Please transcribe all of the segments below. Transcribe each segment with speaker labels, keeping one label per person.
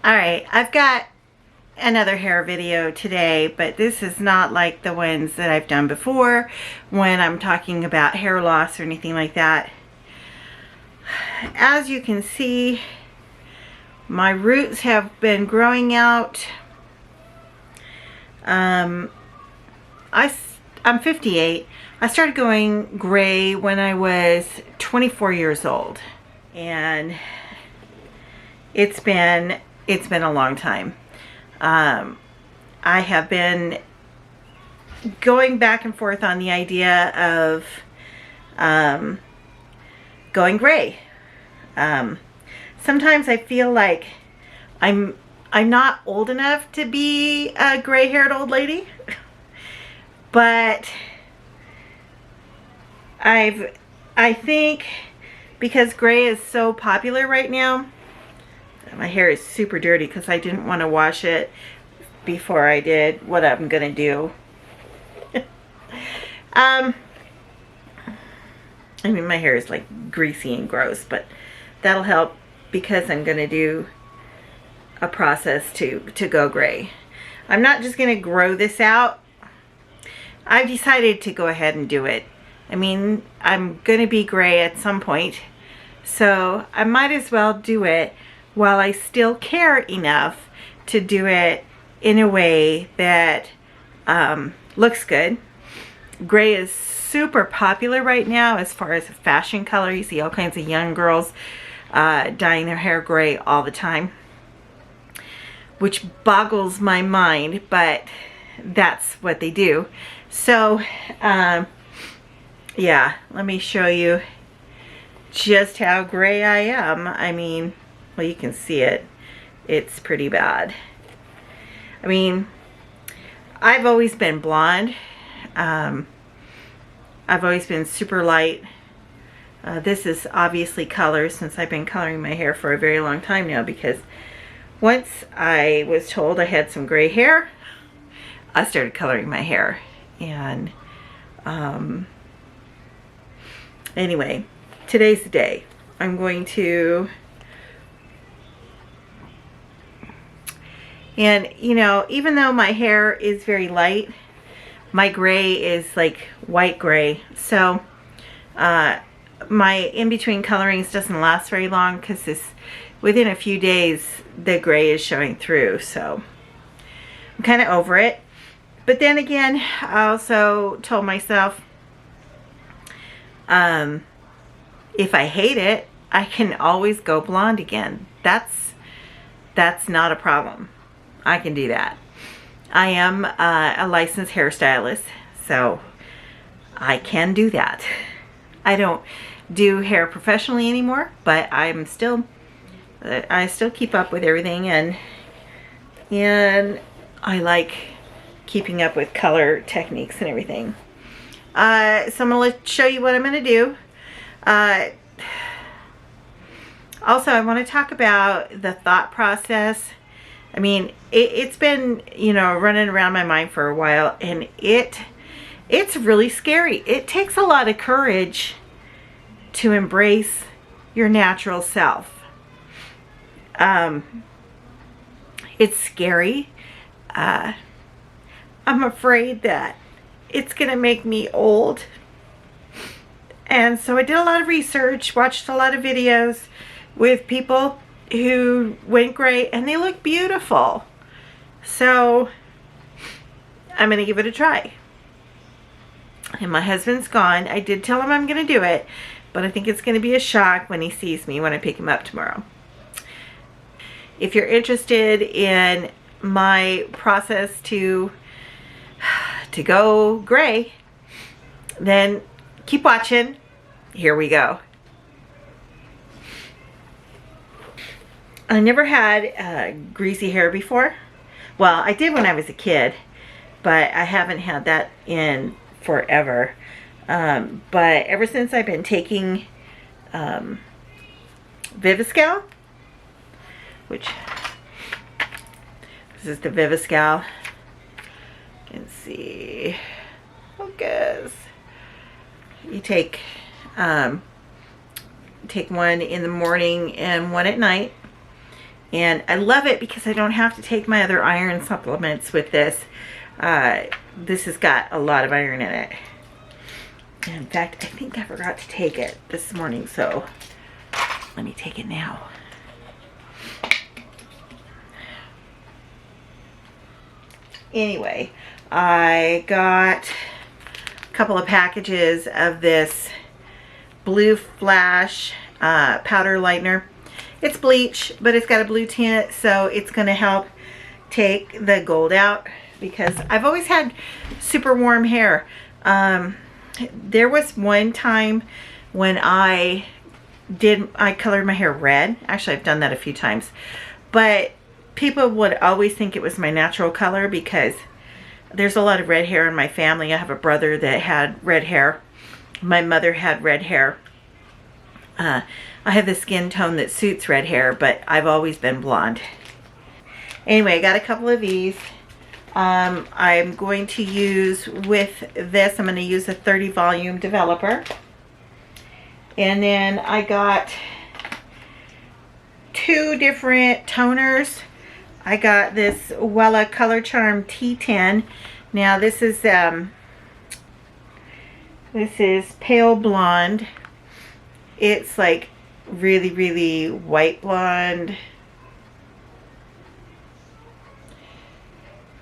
Speaker 1: Alright, I've got another hair video today, but this is not like the ones that I've done before when I'm talking about hair loss or anything like that. As you can see, my roots have been growing out. I'm 58. I started going gray when I was 24 years old, and it's been a long time. I have been going back and forth on the idea of going gray. Sometimes I feel like I'm not old enough to be a gray-haired old lady, but I think because gray is so popular right now. My hair is super dirty because I didn't want to wash it before I did what I'm gonna do. I mean, my hair is like greasy and gross, but that'll help because I'm gonna do a process to go gray. I'm not just gonna grow this out. I've decided to go ahead and do it. I mean, I'm gonna be gray at some point, so I might as well do it while I still care enough to do it in a way that looks good. Gray is super popular right now as far as a fashion color. You see all kinds of young girls dyeing their hair gray all the time, which boggles my mind, but that's what they do. So yeah, let me show you just how gray I am. I mean, well, you can see it. It's pretty bad. I mean, I've always been blonde. I've always been super light. This is obviously color, since I've been coloring my hair for a very long time now, because once I was told I had some gray hair, I started coloring my hair. And anyway, today's the day. I'm going to, and you know, even though my hair is very light, my gray is like white gray. So my in-between colorings doesn't last very long, because within a few days the gray is showing through. So I'm kind of over it. But then again, I also told myself, if I hate it, I can always go blonde again. That's not a problem. I can do that. I am a licensed hairstylist, so I can do that. I don't do hair professionally anymore, but I still keep up with everything, and I like keeping up with color techniques and everything. So I'm going to show you what I'm going to do. Also, I want to talk about the thought process. I mean, it's been, you know, running around my mind for a while, and it's really scary. It takes a lot of courage to embrace your natural self. It's scary. I'm afraid that it's gonna make me old. And so I did a lot of research, watched a lot of videos with people who went gray, and they look beautiful. So I'm gonna give it a try. And my husband's gone. I did tell him I'm gonna do it, but I think it's gonna be a shock when he sees me when I pick him up tomorrow. If you're interested in my process to go gray, then keep watching. Here we go. I never had greasy hair before. Well, I did when I was a kid, but I haven't had that in forever. But ever since I've been taking Viviscal, which this is the Viviscal. You can see, focus. You take one in the morning and one at night, And I love it because I don't have to take my other iron supplements with this. This has got a lot of iron in it. And in fact, I think I forgot to take it this morning, so let me take it now. Anyway, I got a couple of packages of this Blue Flash powder lightener. It's bleach, but it's got a blue tint, so it's going to help take the gold out, because I've always had super warm hair. There was one time when I colored my hair red. Actually, I've done that a few times, but people would always think it was my natural color because there's a lot of red hair in my family. I have a brother that had red hair. My mother had red hair. I have the skin tone that suits red hair, but I've always been blonde. Anyway, I got a couple of these. I'm going to use with this, I'm going to use a 30 volume developer. And then I got 2 different toners. I got this Wella Color Charm T10. Now this is pale blonde. It's like really, really white blonde,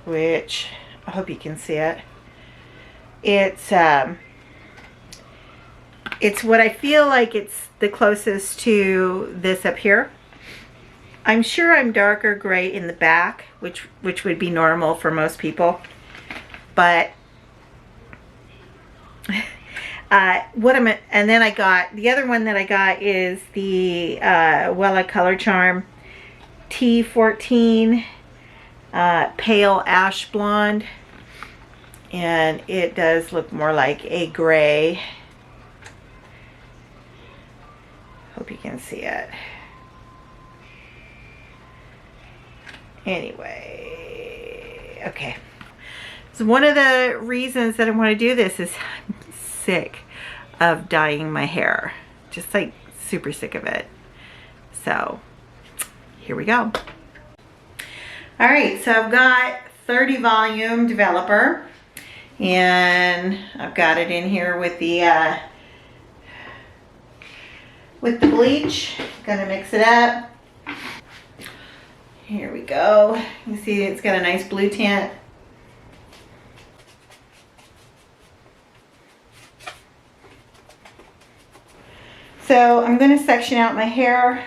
Speaker 1: which I hope you can see it. It's what I feel like it's the closest to this up here. I'm sure I'm darker gray in the back, which would be normal for most people, but and then I got the other one that I got is the Wella Color Charm T14 Pale Ash Blonde, and it does look more like a gray. Hope you can see it. Anyway, okay. So one of the reasons that I want to do this is I'm sick of dyeing my hair. Just like super sick of it. So here we go. All right, so I've got 30 volume developer, and I've got it in here with the bleach. Gonna mix it up. Here we go. You see it's got a nice blue tint. So I'm going to section out my hair.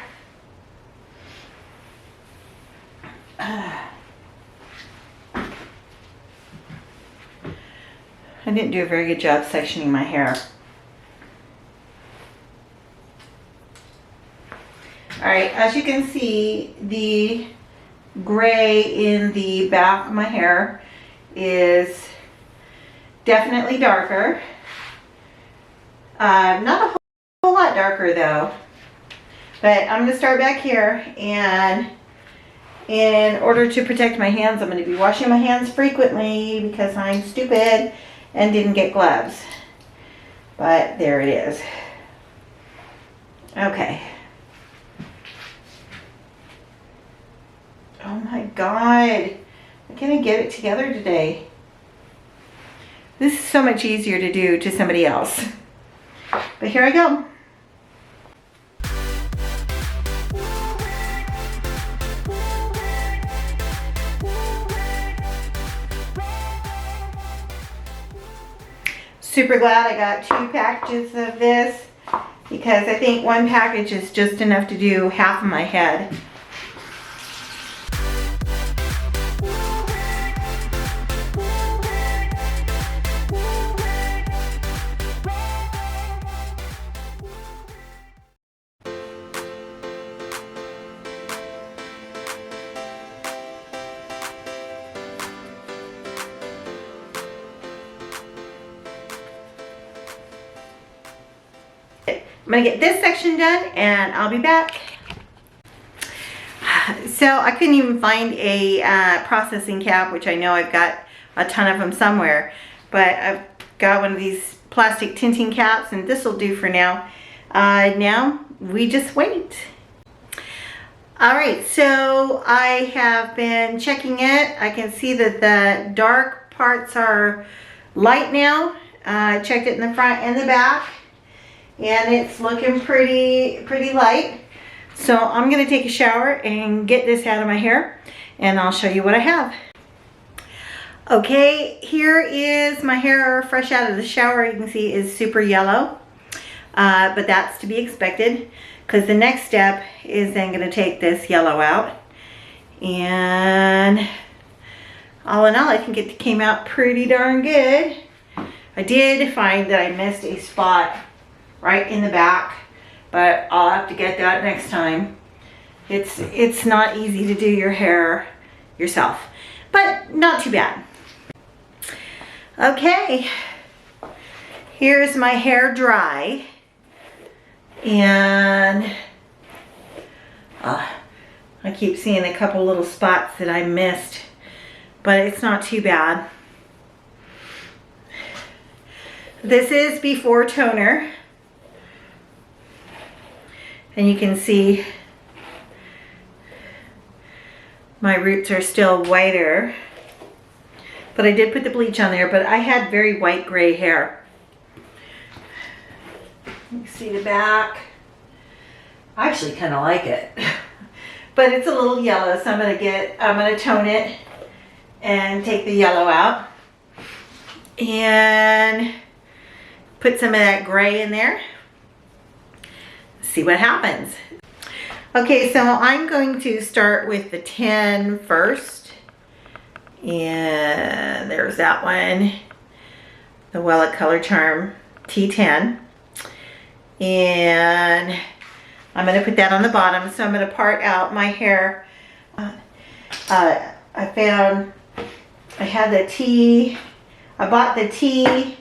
Speaker 1: I didn't do a very good job sectioning my hair. Alright, as you can see, the gray in the back of my hair is definitely darker. Not a whole lot darker though, but I'm going to start back here, and in order to protect my hands, I'm going to be washing my hands frequently because I'm stupid and didn't get gloves. But there it is. Okay. Oh my God. Why can't I get it together today? This is so much easier to do to somebody else. But here I go. Super glad I got 2 packages of this, because I think 1 package is just enough to do half of my head. I'm gonna get this section done and I'll be back. So I couldn't even find a processing cap, which I know I've got a ton of them somewhere, but I've got one of these plastic tinting caps, and this will do for now. Now we just wait. All right, so I have been checking it. I can see that the dark parts are light now. I checked it in the front and the back, and it's looking pretty light. So I'm gonna take a shower and get this out of my hair, and I'll show you what I have. Okay, here is my hair fresh out of the shower. You can see is super yellow, but that's to be expected, because the next step is then going to take this yellow out. And all in all, I think it came out pretty darn good. I did find that I missed a spot right in the back, but I'll have to get that next time. It's not easy to do your hair yourself, but not too bad. Okay, here's my hair dry. And I keep seeing a couple little spots that I missed, but it's not too bad. This is before toner, and you can see my roots are still whiter, but I did put the bleach on there, but I had very white gray hair. You see the back. I actually kind of like it, but it's a little yellow, so I'm gonna tone it and take the yellow out and put some of that gray in there. See what happens. Okay, so I'm going to start with the 10 first, and there's that one, the Wella Color Charm T10. And I'm going to put that on the bottom, so I'm going to part out my hair. I bought the T10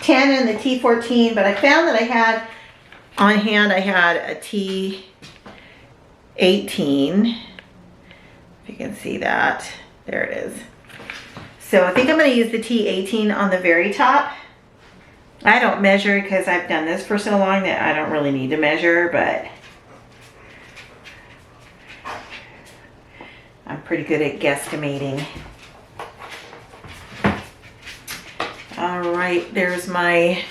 Speaker 1: and the T14, but I found that I had on hand, I had a T18, if you can see that, there it is. So I think I'm going to use the T18 on the very top. I don't measure because I've done this for so long that I don't really need to measure, but I'm pretty good at guesstimating. All right, there's my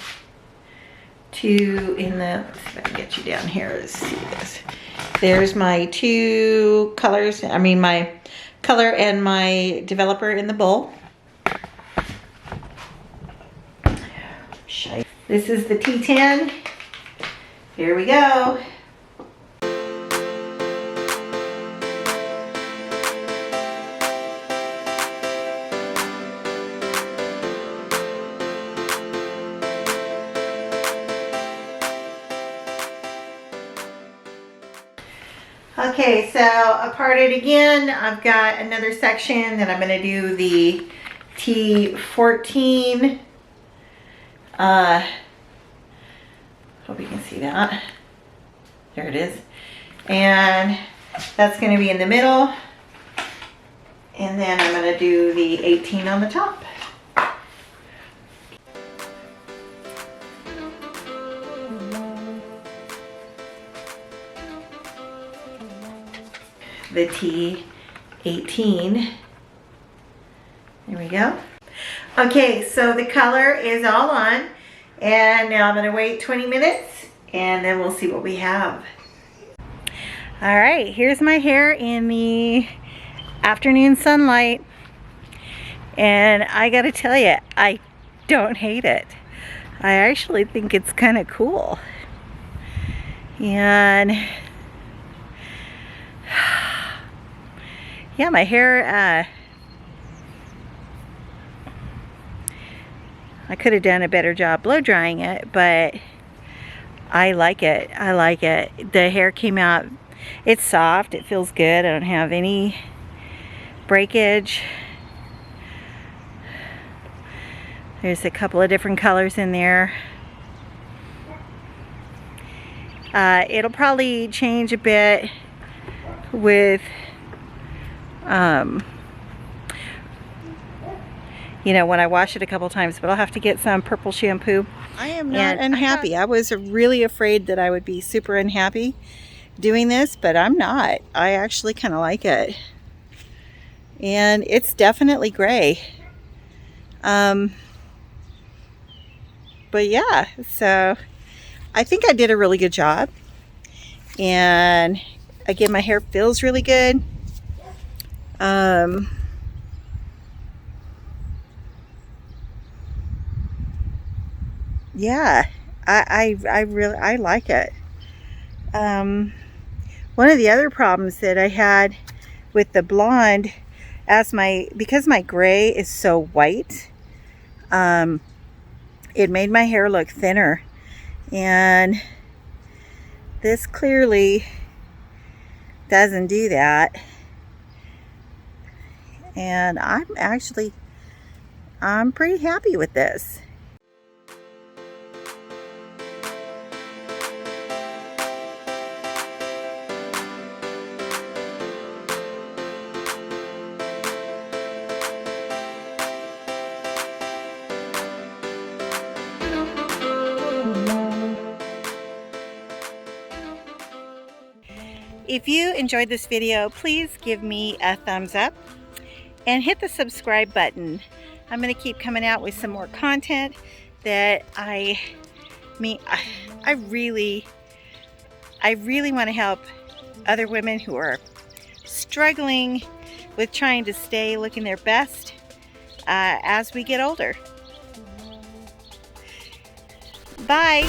Speaker 1: two in the, let's see if I can get you down here to see this. There's my two colors, my color and my developer in the bowl. This is the T10. Here we go. Okay, so I parted again. I've got another section that I'm going to do the T14. Hope you can see that. There it is. And that's going to be in the middle. And then I'm going to do the 18 on the top. The T18. There we go. Okay, so the color is all on, and now I'm going to wait 20 minutes and then we'll see what we have. All right, here's my hair in the afternoon sunlight, and I gotta tell you, I don't hate it. I actually think it's kind of cool. And yeah, my hair, I could have done a better job blow drying it, but I like it. I like it. The hair came out, it's soft, it feels good. I don't have any breakage. There's a couple of different colors in there. It'll probably change a bit with you know, when I wash it a couple times, but I'll have to get some purple shampoo. I am not unhappy. I was really afraid that I would be super unhappy doing this, but I'm not. I actually kind of like it. And it's definitely gray. But yeah, so I think I did a really good job. And again, my hair feels really good. Yeah, I really like it. One of the other problems that I had with the blonde, because my gray is so white, it made my hair look thinner, and this clearly doesn't do that. And I'm pretty happy with this. If you enjoyed this video, please give me a thumbs up and hit the subscribe button. I'm going to keep coming out with some more content that I really want to help other women who are struggling with trying to stay looking their best as we get older. Bye.